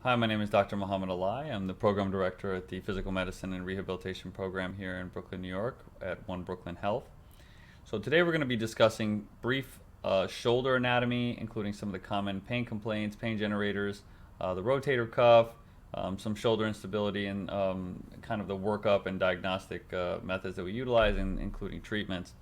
Hi, my name is Dr. Muhammad Alai. I'm the program director at the Physical Medicine and Rehabilitation Program here in Brooklyn, New York at One Brooklyn Health. So today we're going to be discussing brief shoulder anatomy, including some of the common pain complaints, pain generators, the rotator cuff, some shoulder instability, and kind of the workup and diagnostic methods that we utilize, including treatments.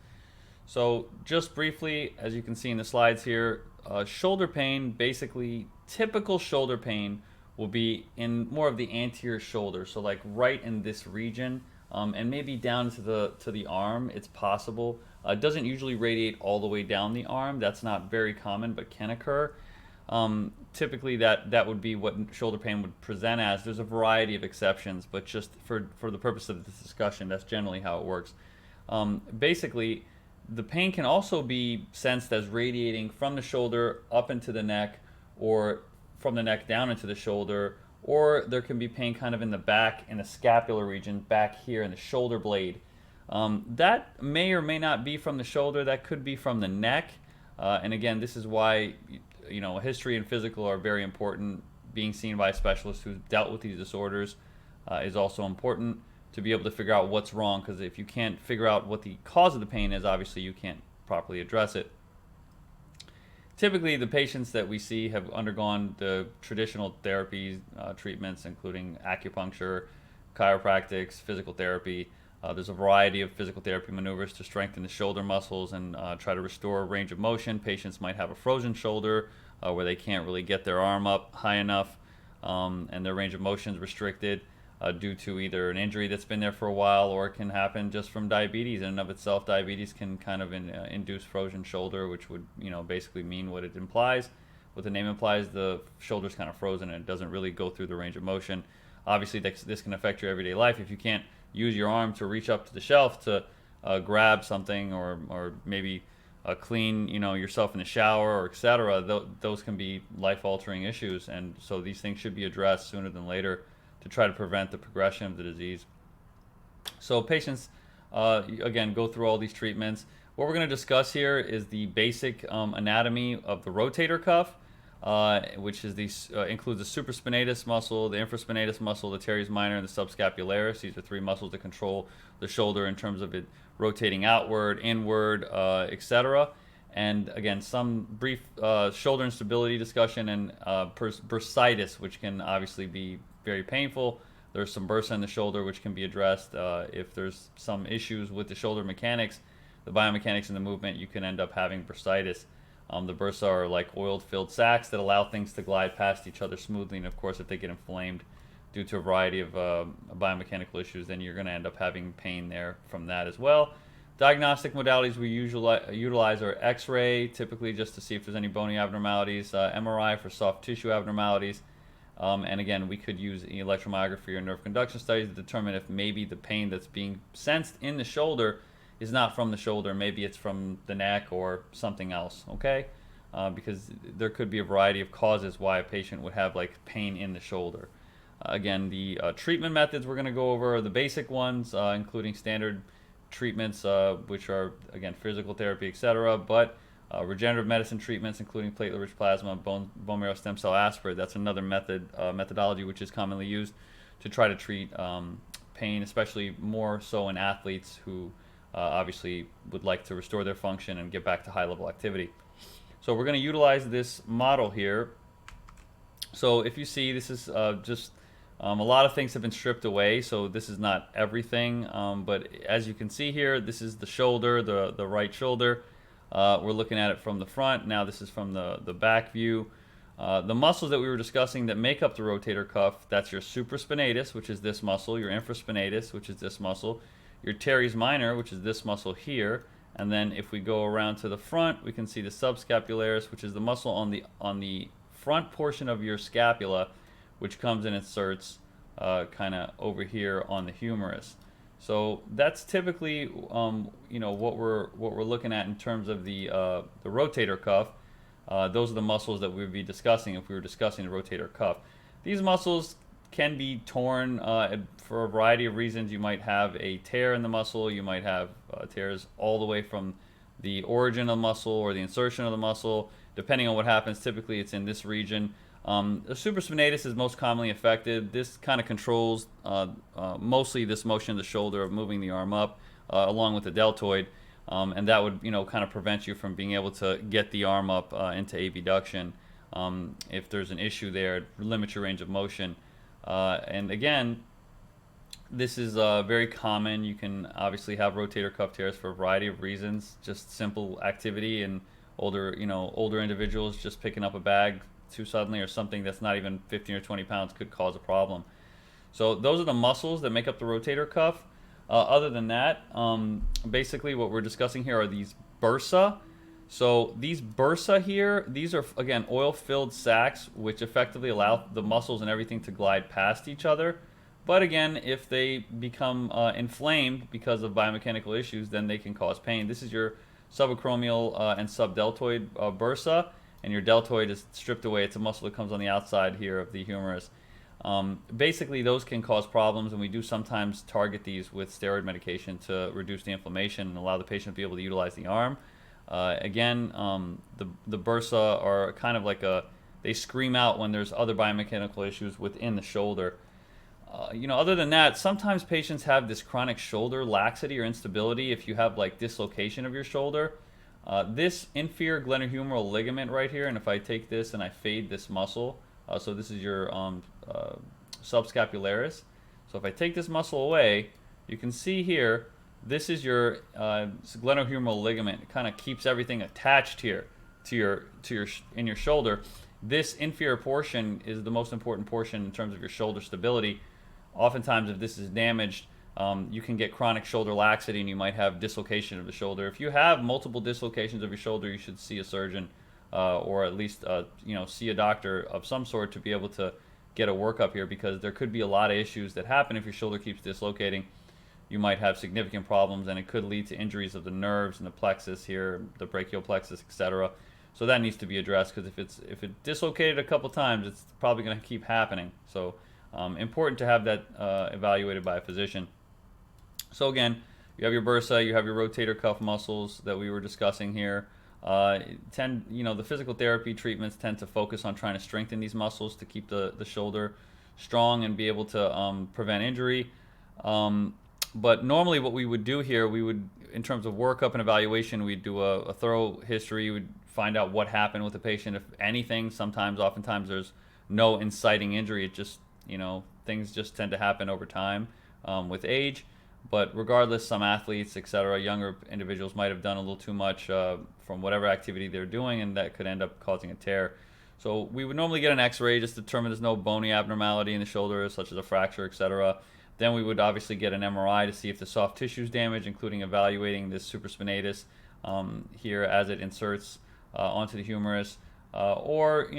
So just briefly, as you can see in the slides here, shoulder pain, basically typical shoulder pain will be in more of the anterior shoulder, so like right in this region, and maybe down to the arm. It's possible. It doesn't usually radiate all the way down the arm. That's not very common, but can occur. Typically, that would be what shoulder pain would present as. There's a variety of exceptions, but just for the purpose of this discussion, that's generally how it works. Basically, the pain can also be sensed as radiating from the shoulder up into the neck, or from the neck down into the shoulder, or there can be pain kind of in the back, in the scapular region, back here in the shoulder blade. That may or may not be from the shoulder. That could be from the neck. And again, this is why history and physical are very important. Being seen by a specialist who's dealt with these disorders is also important to be able to figure out what's wrong, because if you can't figure out what the cause of the pain is, obviously you can't properly address it. Typically, the patients that we see have undergone the traditional therapies, treatments, including acupuncture, chiropractics, physical therapy. There's a variety of physical therapy maneuvers to strengthen the shoulder muscles and try to restore range of motion. Patients might have a frozen shoulder where they can't really get their arm up high enough, and their range of motion is restricted due to either an injury that's been there for a while, or it can happen just from diabetes in and of itself. Diabetes can kind of induce frozen shoulder, which would basically mean what it implies. What the name implies, the shoulder's kind of frozen and it doesn't really go through the range of motion. Obviously, this can affect your everyday life if you can't use your arm to reach up to the shelf to grab something, or maybe clean yourself in the shower, or etc. Those can be life-altering issues, and so these things should be addressed sooner than later to try to prevent the progression of the disease. So patients, again, go through all these treatments. What we're going to discuss here is the basic anatomy of the rotator cuff, which is includes the supraspinatus muscle, the infraspinatus muscle, the teres minor, and the subscapularis. These are three muscles that control the shoulder in terms of it rotating outward, inward, etc. And again, some brief shoulder instability discussion, and bursitis, which can obviously be very painful. There's some bursa in the shoulder, which can be addressed. If there's some issues with the shoulder mechanics, the biomechanics and the movement, you can end up having bursitis. The bursa are like oil-filled sacs that allow things to glide past each other smoothly, and of course, if they get inflamed due to a variety of biomechanical issues, then you're going to end up having pain there from that as well. Diagnostic modalities we usually utilize are X-ray, typically just to see if there's any bony abnormalities, MRI for soft tissue abnormalities, and again, we could use electromyography or nerve conduction studies to determine if maybe the pain that's being sensed in the shoulder is not from the shoulder. Maybe it's from the neck or something else, okay? Because there could be a variety of causes why a patient would have like pain in the shoulder. Again, the treatment methods we're going to go over are the basic ones, including standard treatments, which are, again, physical therapy, etc., but regenerative medicine treatments, including platelet-rich plasma, bone marrow stem cell aspirate. That's another methodology which is commonly used to try to treat pain, especially more so in athletes who obviously would like to restore their function and get back to high-level activity. So we're going to utilize this model here. So if you see, this is just a lot of things have been stripped away, so this is not everything, but as you can see here, this is the shoulder, the right shoulder. We're looking at it from the front. Now this is from the back view. The muscles that we were discussing that make up the rotator cuff, that's your supraspinatus, which is this muscle, your infraspinatus, which is this muscle, your teres minor, which is this muscle here, and then if we go around to the front, we can see the subscapularis, which is the muscle on the front portion of your scapula, which comes and inserts kind of over here on the humerus. So that's typically what we're looking at in terms of the rotator cuff. Those are the muscles that we would be discussing if we were discussing the rotator cuff. These muscles can be torn for a variety of reasons. You might have a tear in the muscle. You might have tears all the way from the origin of the muscle or the insertion of the muscle. Depending on what happens, typically it's in this region. The supraspinatus is most commonly affected. This kind of controls mostly this motion of the shoulder of moving the arm up along with the deltoid, and that would kind of prevent you from being able to get the arm up into abduction. If there's an issue there, it limits your range of motion. And again, this is very common. You can obviously have rotator cuff tears for a variety of reasons. Just simple activity and older individuals just picking up a bag too suddenly or something that's not even 15 or 20 pounds could cause a problem. So those are the muscles that make up the rotator cuff. Other than that, basically what we're discussing here are these bursa. So these bursa here, these are again oil-filled sacs which effectively allow the muscles and everything to glide past each other. But again, if they become inflamed because of biomechanical issues, then they can cause pain. This is your subacromial and subdeltoid bursa, and your deltoid is stripped away. It's a muscle that comes on the outside here of the humerus. Basically, those can cause problems, and we do sometimes target these with steroid medication to reduce the inflammation and allow the patient to be able to utilize the arm. Again, the bursa are kind of like they scream out when there's other biomechanical issues within the shoulder. Other than that, sometimes patients have this chronic shoulder laxity or instability if you have like dislocation of your shoulder. This inferior glenohumeral ligament right here, and if I take this and I fade this muscle, so this is your subscapularis. So if I take this muscle away, you can see here, this is your glenohumeral ligament. It kind of keeps everything attached here to your shoulder. This inferior portion is the most important portion in terms of your shoulder stability. Oftentimes, if this is damaged, you can get chronic shoulder laxity and you might have dislocation of the shoulder. If you have multiple dislocations of your shoulder, you should see a surgeon or at least see a doctor of some sort to be able to get a workup here, because there could be a lot of issues that happen if your shoulder keeps dislocating. You might have significant problems, and it could lead to injuries of the nerves and the plexus here, the brachial plexus, etc. So that needs to be addressed, because if it dislocated a couple times, it's probably going to keep happening. So important to have that evaluated by a physician. So again, you have your bursa, you have your rotator cuff muscles that we were discussing here. The physical therapy treatments tend to focus on trying to strengthen these muscles to keep the shoulder strong and be able to prevent injury. But normally what we would do here, we would, in terms of workup and evaluation, we'd do a thorough history. We'd find out what happened with the patient, if anything. Oftentimes there's no inciting injury. It just, things just tend to happen over time with age. But regardless, some athletes, etc., younger individuals might have done a little too much from whatever activity they're doing, and that could end up causing a tear. So we would normally get an x-ray just to determine there's no bony abnormality in the shoulder, such as a fracture, etc. Then we would obviously get an MRI to see if the soft tissue is damaged, including evaluating this supraspinatus here as it inserts onto the humerus. Or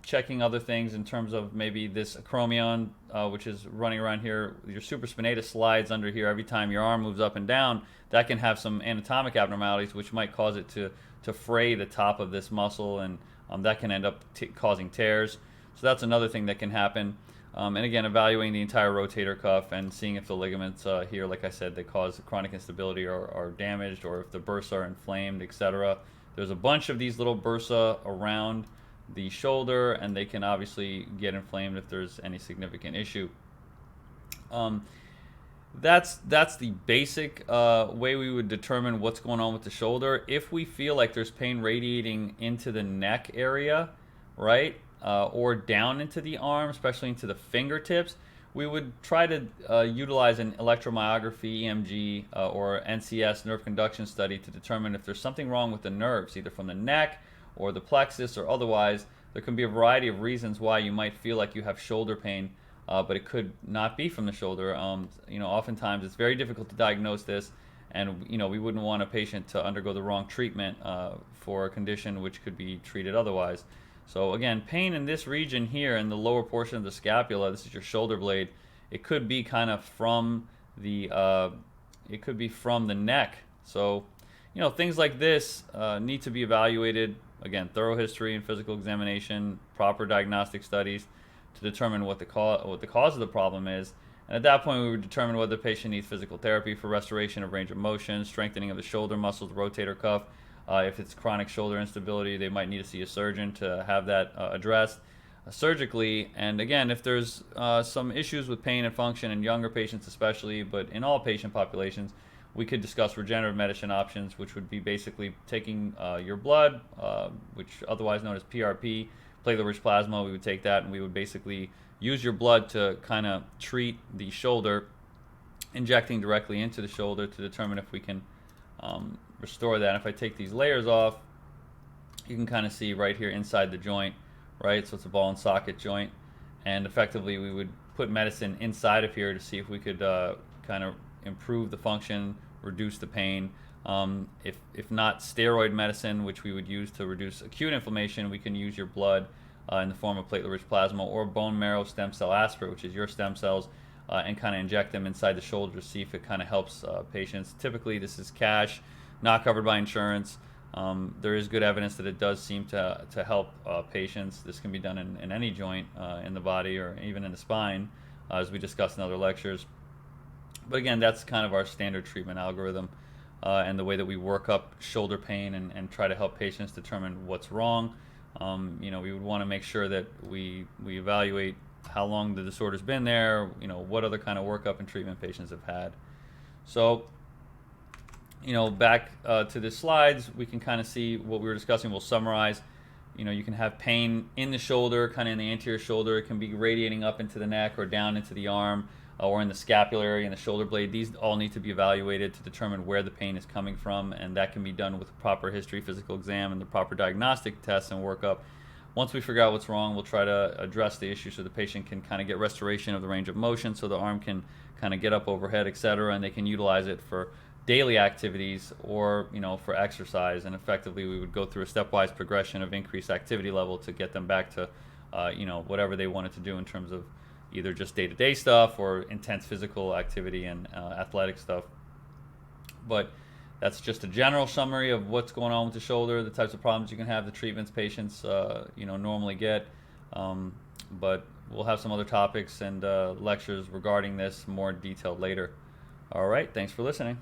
checking other things in terms of maybe this acromion, which is running around here. Your supraspinatus slides under here every time your arm moves up and down. That can have some anatomic abnormalities, which might cause it to fray the top of this muscle, and that can end up causing tears. So that's another thing that can happen. And again, evaluating the entire rotator cuff and seeing if the ligaments here, like I said, they cause chronic instability or are damaged, or if the bursa are inflamed, etc. There's a bunch of these little bursa around the shoulder, and they can obviously get inflamed if there's any significant issue. That's the basic way we would determine what's going on with the shoulder. If we feel like there's pain radiating into the neck area, right, or down into the arm, especially into the fingertips, we would try to utilize an electromyography, EMG, or NCS, nerve conduction study, to determine if there's something wrong with the nerves, either from the neck or the plexus or otherwise. There can be a variety of reasons why you might feel like you have shoulder pain, but it could not be from the shoulder. Oftentimes it's very difficult to diagnose this, and we wouldn't want a patient to undergo the wrong treatment for a condition which could be treated otherwise. So again, pain in this region here in the lower portion of the scapula, this is your shoulder blade. It could be kind of from the neck. So, things like this need to be evaluated. Again, thorough history and physical examination, proper diagnostic studies to determine what the cause of the problem is. And at that point, we would determine whether the patient needs physical therapy for restoration of range of motion, strengthening of the shoulder muscles, rotator cuff. If it's chronic shoulder instability, they might need to see a surgeon to have that addressed. surgically. And again, if there's some issues with pain and function in younger patients especially, but in all patient populations, we could discuss regenerative medicine options, which would be basically taking your blood, which otherwise known as PRP, platelet-rich plasma. We would take that and we would basically use your blood to kind of treat the shoulder, injecting directly into the shoulder to determine if we can restore that. And if I take these layers off, you can kind of see right here inside the joint, right? So it's a ball and socket joint, and effectively we would put medicine inside of here to see if we could kind of improve the function, reduce the pain. If not steroid medicine, which we would use to reduce acute inflammation, we can use your blood in the form of platelet-rich plasma or bone marrow stem cell aspirate, which is your stem cells, and kind of inject them inside the shoulder to see if it kind of helps patients. Typically, this is cash, not covered by insurance. There is good evidence that it does seem to help patients. This can be done in any joint in the body or even in the spine, as we discussed in other lectures. But again, that's kind of our standard treatment algorithm and the way that we work up shoulder pain and try to help patients determine what's wrong. We would want to make sure that we evaluate how long the disorder's been there, what other kind of workup and treatment patients have had. So, back to the slides, we can kind of see what we were discussing. We'll summarize. You can have pain in the shoulder, kind of in the anterior shoulder. It can be radiating up into the neck or down into the arm or in the scapular area and the shoulder blade. These all need to be evaluated to determine where the pain is coming from, and that can be done with a proper history physical exam and the proper diagnostic tests and workup. Once we figure out what's wrong, we'll try to address the issue so the patient can kind of get restoration of the range of motion, so the arm can kind of get up overhead, etc., and they can utilize it for daily activities or for exercise. And effectively we would go through a stepwise progression of increased activity level to get them back to whatever they wanted to do in terms of either just day-to-day stuff or intense physical activity and athletic stuff. But that's just a general summary of what's going on with the shoulder, the types of problems you can have, the treatments patients normally get. But we'll have some other topics and lectures regarding this more detailed later. All right, thanks for listening.